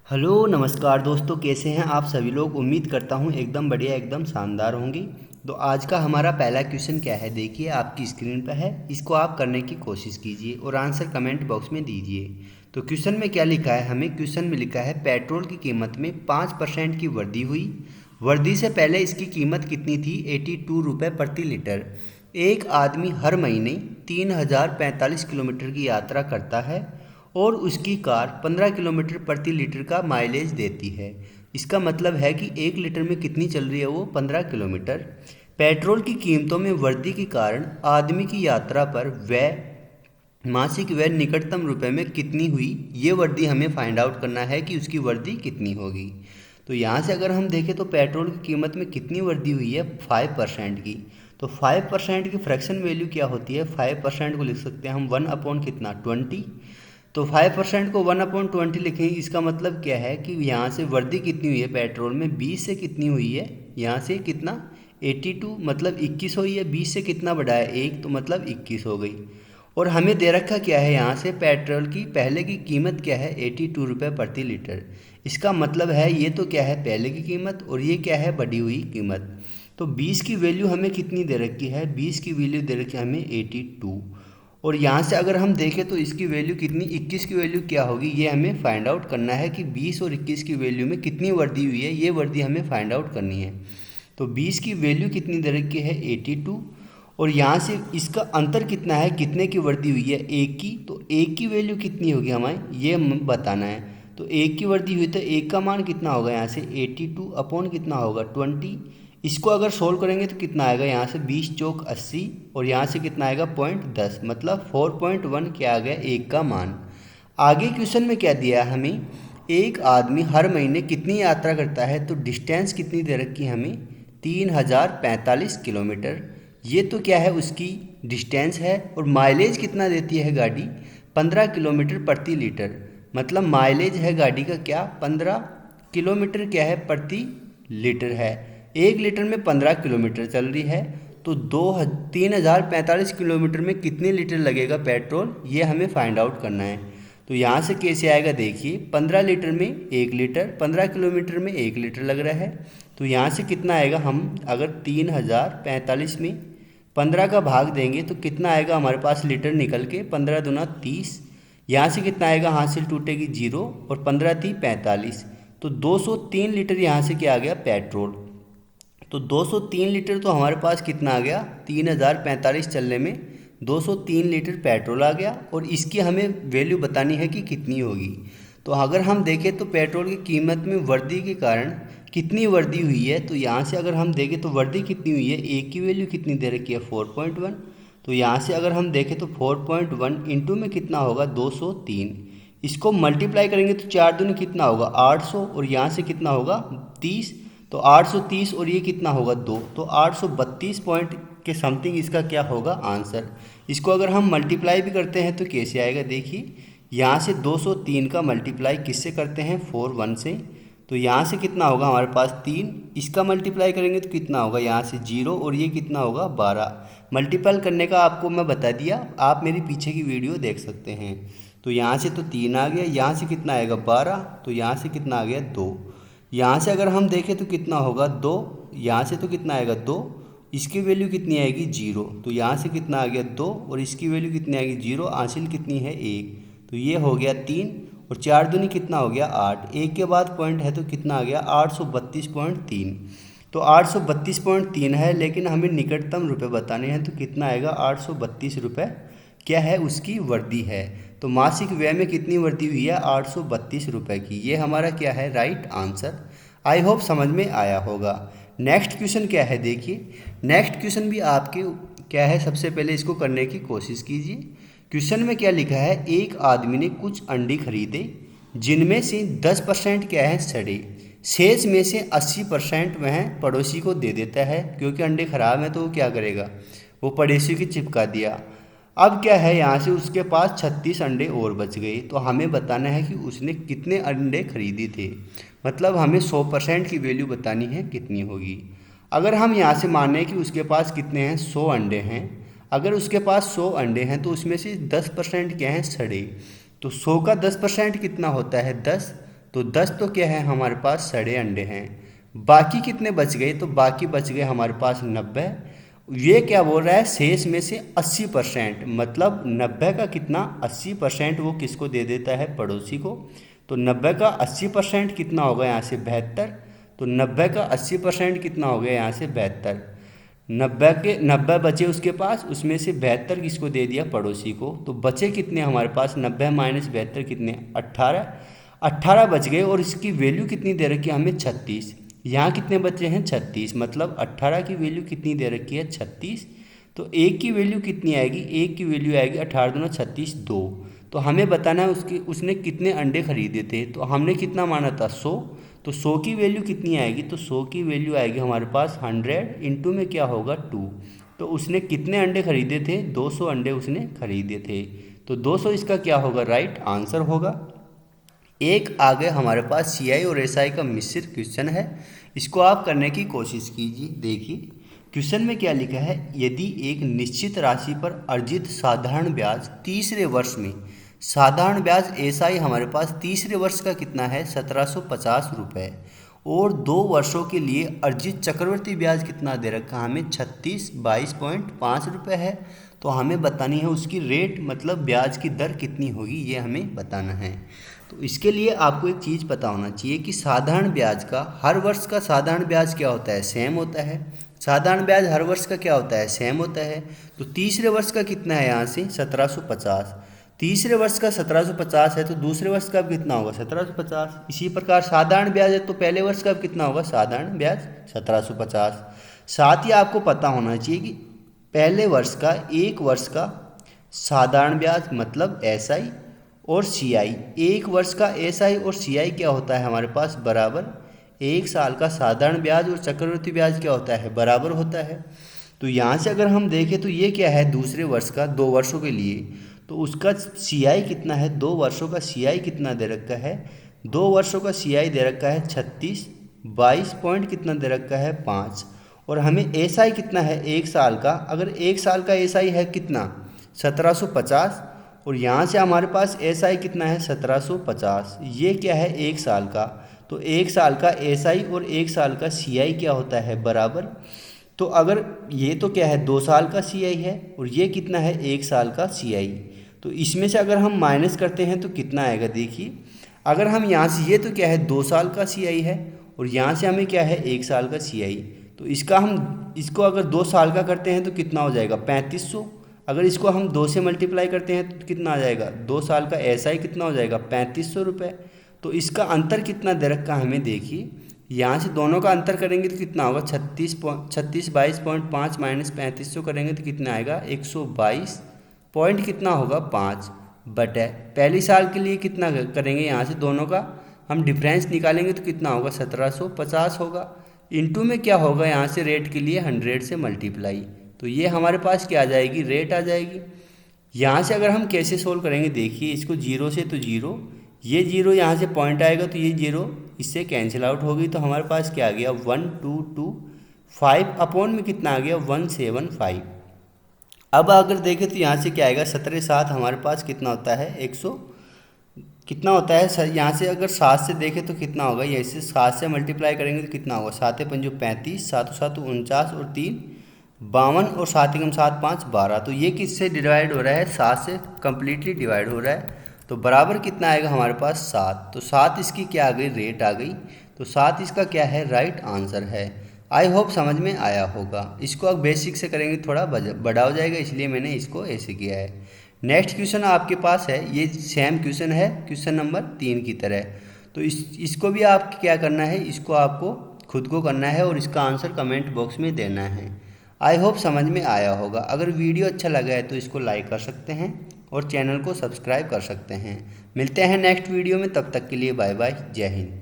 Hello नमस्कार दोस्तों, कैसे हैं आप सभी लोग। उम्मीद करता हूं एकदम बढ़िया, एकदम शानदार होंगे। तो आज का हमारा पहला क्वेश्चन क्या है, देखिए आपकी स्क्रीन पर है। इसको आप करने की कोशिश कीजिए और आंसर कमेंट बॉक्स में दीजिए। तो क्वेश्चन में क्या लिखा है, हमें क्वेश्चन में लिखा है पेट्रोल की कीमत में 5% की वृद्धि हुई। वृद्धि से पहले इसकी कीमत कितनी थी, 82 रुपये प्रति लीटर। एक आदमी हर महीने 3045 किलोमीटर की यात्रा करता है और उसकी कार 15 किलोमीटर प्रति लीटर का माइलेज देती है। इसका मतलब है कि 1 लीटर में कितनी चल रही है, वो 15 किलोमीटर। पेट्रोल की कीमतों में वृद्धि के कारण आदमी की यात्रा पर व्यय, मासिक व्यय निकटतम रुपए में कितनी हुई, ये वृद्धि हमें फाइंड आउट करना है कि उसकी वृद्धि कितनी होगी। तो यहाँ से अगर हम देखें तो पेट्रोल की कीमत में कितनी वृद्धि हुई है, 5% की। तो 5% की फ्रैक्शन वैल्यू क्या होती है, 5% को लिख सकते हैं हम 1 अपॉन कितना, 20। तो 5% को 1/20 लिखेंगे। इसका मतलब क्या है कि यहाँ से वृद्धि कितनी हुई है पेट्रोल में, 20 से कितनी हुई है, यहाँ से कितना 82 मतलब 21 हुई है। 20 से कितना बढ़ा है, 1, तो मतलब 21 हो गई। और हमें दे रखा क्या है, यहाँ से पेट्रोल की पहले की कीमत क्या है, 82 रुपये प्रति लीटर। इसका मतलब है ये तो क्या है, पहले की कीमत, और ये क्या है, बढ़ी हुई कीमत। तो 20 की वैल्यू हमें कितनी दे रखी है, 20 की वैल्यू दे रखी है हमें 82। और यहाँ से अगर हम देखें तो इसकी वैल्यू कितनी, 21 की वैल्यू क्या होगी, ये हमें फाइंड आउट करना है कि 20 और 21 की वैल्यू में कितनी वृद्धि हुई है, ये वृद्धि हमें फाइंड आउट करनी है। तो 20 की वैल्यू कितनी दे रखी है, 82। और यहाँ से इसका अंतर कितना है, कितने की वृद्धि हुई है, 1 की। तो 1 की वैल्यू कितनी होगी हमें, ये हमें बताना है। तो 1 की वृद्धि हुई तो 1 का मान कितना होगा, यहाँ से 82 अपॉन कितना होगा, 20। इसको अगर सोल्व करेंगे तो कितना आएगा, यहाँ से 20 चौक 80 और यहाँ से कितना आएगा 0.10, मतलब 4.1 क्या आ गया, 1 का मान। आगे क्वेश्चन में क्या दिया है हमें, एक आदमी हर महीने कितनी यात्रा करता है। तो डिस्टेंस कितनी दे रखी है हमें, 3045 किलोमीटर। ये तो क्या है, उसकी डिस्टेंस है। और माइलेज कितना देती है गाड़ी, 15 किलोमीटर प्रति लीटर। मतलब माइलेज है गाड़ी का क्या, 15 किलोमीटर क्या है, प्रति लीटर है। 1 लीटर में 15 किलोमीटर चल रही है। तो 3045 किलोमीटर में कितने लीटर लगेगा पेट्रोल, ये हमें फाइंड आउट करना है। तो यहाँ से कैसे आएगा, देखिए 15 लीटर में 1 लीटर, 15 किलोमीटर में 1 लीटर लग रहा है। तो यहाँ से कितना आएगा, हम अगर 3045 में 15 का भाग देंगे तो कितना आएगा हमारे पास लीटर निकल के, 15 दूना 30। यहाँ से कितना आएगा, हासिल टूटेगी 0 और 15 थी 45। तो 203 लीटर यहाँ से क्या आ गया, पेट्रोल। तो 203 लीटर तो हमारे पास कितना आ गया, 3045 चलने में 203 लीटर पेट्रोल आ गया। और इसकी हमें वैल्यू बतानी है कि कितनी होगी। तो अगर हम देखें तो पेट्रोल की कीमत में वृद्धि के कारण कितनी वृद्धि हुई है, तो यहाँ से अगर हम देखें तो वृद्धि कितनी हुई है, एक की वैल्यू कितनी दे रखी है, 4.1। तो यहाँ से अगर हम देखें तो 4.1 इंटू में कितना होगा, 203। इसको मल्टीप्लाई करेंगे तो 4 दूनी कितना होगा, 800। और यहाँ से कितना होगा, 30। तो 830 और ये कितना होगा, 2। तो 832 पॉइंट के समथिंग इसका क्या होगा, आंसर। इसको अगर हम मल्टीप्लाई भी करते हैं तो कैसे आएगा, देखिए यहाँ से 203 का मल्टीप्लाई किससे करते हैं, 41 से। तो यहाँ से कितना होगा हमारे पास 3, इसका मल्टीप्लाई करेंगे तो कितना होगा, यहाँ से 0 और ये कितना होगा, 12। मल्टीपल करने का आपको मैं बता दिया, आप मेरी पीछे की वीडियो देख सकते हैं। तो यहाँ से तो 3 आ गया, यहाँ से कितना आएगा 12, तो यहाँ से कितना आ गया 2। यहाँ से अगर हम देखें तो कितना होगा 2, यहाँ से तो कितना आएगा 2, इसकी वैल्यू कितनी आएगी 0। तो यहाँ से कितना आ गया 2 और इसकी वैल्यू कितनी आएगी 0, हासिल कितनी है 1। तो ये हो गया 3 और 4 दूनी कितना हो गया 8, एक के बाद पॉइंट है तो कितना आ गया 832.3। तो 832.3 है, लेकिन हमें निकटतम रुपए बताने हैं तो कितना आएगा 832 रुपये क्या है, उसकी वृद्धि है। तो मासिक व्यय में कितनी वृद्धि हुई है, 832 रुपये की। ये हमारा क्या है, राइट आंसर। आई होप समझ में आया होगा। नेक्स्ट क्वेश्चन क्या है, देखिए नेक्स्ट क्वेश्चन भी आपके क्या है, सबसे पहले इसको करने की कोशिश कीजिए। क्वेश्चन में क्या लिखा है, एक आदमी ने कुछ अंडे खरीदे जिनमें से 10% क्या है, सड़े। शेष में से 80% वह पड़ोसी को दे देता है, क्योंकि अंडे खराब हैं तो वो क्या करेगा, वो पड़ोसी को चिपका दिया। अब क्या है, यहाँ से उसके पास 36 अंडे और बच गए। तो हमें बताना है कि उसने कितने अंडे खरीदे थे, मतलब हमें 100% की वैल्यू बतानी है कितनी होगी। अगर हम यहाँ से माने कि उसके पास कितने हैं, 100 अंडे हैं। अगर उसके पास 100 अंडे हैं तो उसमें से 10% क्या है, सड़े। तो 100 का 10% कितना होता है, 10। तो 10 तो क्या है हमारे पास सड़े अंडे हैं। बाकी कितने बच गए, तो बाकी बच गए हमारे पास 90। ये क्या बोल रहा है, शेष में से 80%, मतलब 90 का कितना 80% वो किसको दे देता है, पड़ोसी को। तो 90 का 80% कितना होगा यहाँ से 72। तो 90 का 80% कितना हो गया यहाँ से 72। 90 बचे उसके पास, उसमें से 72 किसको दे दिया, पड़ोसी को। तो बचे कितने हमारे पास, 90 माइनस 72 कितने, 18। 18 बच गए और इसकी वैल्यू कितनी दे रखी है हमें, 36। यहाँ कितने बचे हैं, 36, मतलब 18 की वैल्यू कितनी दे रखी है, 36। तो एक की वैल्यू कितनी आएगी, एक की वैल्यू आएगी 18 दूना 36, 2। तो हमें बताना है उसने कितने अंडे खरीदे थे। तो हमने कितना माना था, 100। तो 100 की वैल्यू कितनी आएगी, तो 100 की वैल्यू आएगी हमारे पास 100 इंटू में क्या होगा 2। तो उसने कितने अंडे खरीदे थे, 200 अंडे उसने खरीदे थे। तो 200 इसका क्या होगा, राइट आंसर होगा। एक आगे हमारे पास CI और SI का मिश्रित क्वेश्चन है, इसको आप करने की कोशिश कीजिए। देखिए क्वेश्चन में क्या लिखा है, यदि एक निश्चित राशि पर अर्जित साधारण ब्याज तीसरे वर्ष में, साधारण ब्याज SI हमारे पास तीसरे वर्ष का कितना है 1750 रुपये, और 2 वर्षों के लिए अर्जित चक्रवर्ती ब्याज कितना दे रखा है हमें 22.5 रुपये है। तो हमें बतानी है उसकी रेट, मतलब ब्याज की दर कितनी होगी, ये हमें बताना है। तो इसके लिए आपको एक चीज़ पता होना चाहिए कि साधारण ब्याज का हर वर्ष का साधारण ब्याज क्या होता है, सेम होता है। साधारण ब्याज हर वर्ष का क्या होता है, सेम होता है। तो तीसरे वर्ष का कितना है यहाँ से 1750, तीसरे वर्ष का 1750 है, तो दूसरे वर्ष का अब कितना होगा 1750। इसी प्रकार साधारण ब्याज है तो पहले वर्ष का अब कितना होगा, साधारण ब्याज 1750। साथ ही आपको पता होना चाहिए कि पहले वर्ष का, एक वर्ष का साधारण ब्याज मतलब SI और CI, एक वर्ष का SI और CI क्या होता है हमारे पास बराबर, एक साल का साधारण ब्याज और चक्रवृद्धि ब्याज क्या होता है, बराबर होता है। तो यहाँ से अगर हम देखें तो ये क्या है, दूसरे वर्ष का 2 वर्षों के लिए, तो उसका CI कितना है, 2 वर्षों का CI कितना दे रखा है, 2 वर्षों का CI दे रखा है 36, 22 पॉइंट कितना दे रखा है 5। और हमें SI कितना है एक साल का, अगर एक साल का SI है कितना 1750, और यहाँ से हमारे पास SI कितना है 1750, ये क्या है एक साल का। तो एक साल का SI और एक साल का CI क्या होता है बराबर। तो अगर ये तो क्या है 2 साल का CI है और ये कितना है एक साल का CI, तो इसमें से अगर हम माइनस करते हैं तो कितना आएगा, देखिए अगर हम यहाँ से, ये तो क्या है 2 साल का CI है और यहाँ से हमें क्या है एक साल का CI, तो इसको अगर 2 साल का करते हैं तो कितना हो जाएगा 3500। अगर इसको हम 2 से मल्टीप्लाई करते हैं तो कितना आ जाएगा, 2 साल का SI कितना हो जाएगा 3500 रुपये। तो इसका अंतर कितना दे रखा हमें, देखिए यहाँ से दोनों का अंतर करेंगे तो कितना होगा 22.5 माइनस 3500 करेंगे तो कितना आएगा 122 पॉइंट कितना होगा 5 बटे पहली साल के लिए कितना करेंगे, यहाँ से दोनों का हम डिफरेंस निकालेंगे तो कितना होगा 1750 होगा। इनटू में क्या होगा, यहाँ से रेट के लिए 100 से मल्टीप्लाई, तो ये हमारे पास क्या आ जाएगी, रेट आ जाएगी। यहाँ से अगर हम कैसे सोल्व करेंगे, देखिए इसको 0 से तो 0, ये 0 यहाँ से पॉइंट आएगा तो ये 0 इससे कैंसिल आउट होगी, तो हमारे पास क्या आ गया 1225 अपॉन में कितना आ गया 175। अब अगर देखें तो यहाँ से क्या आएगा 17 7 हमारे पास कितना होता है 100 कितना होता है सर, यहाँ से अगर 7 से देखें तो कितना होगा, ये से 7 से मल्टीप्लाई करेंगे तो कितना होगा 7 पंजो 35, 7 7 49 और 3 52 और 7 एकम 7 5 12। तो ये किससे डिवाइड हो रहा है, 7 से कम्प्लीटली डिवाइड हो रहा है, तो बराबर कितना आएगा हमारे पास 7। तो 7 इसकी क्या आ गई, रेट आ गई, तो 7 इसका क्या है, राइट आंसर है। आई होप समझ में आया होगा। इसको अब बेसिक से करेंगे थोड़ा बड़ा हो जाएगा, इसलिए मैंने इसको ऐसे किया है। नेक्स्ट क्वेश्चन आपके पास है, ये सेम क्वेश्चन है क्वेश्चन नंबर 3 की तरह। तो इसको भी आप क्या करना है, इसको आपको खुद को करना है और इसका आंसर कमेंट बॉक्स में देना है। आई होप समझ में आया होगा। अगर वीडियो अच्छा लगा है तो इसको लाइक कर सकते हैं और चैनल को सब्सक्राइब कर सकते हैं। मिलते हैं नेक्स्ट वीडियो में, तब तक के लिए बाय बाय, जय हिंद।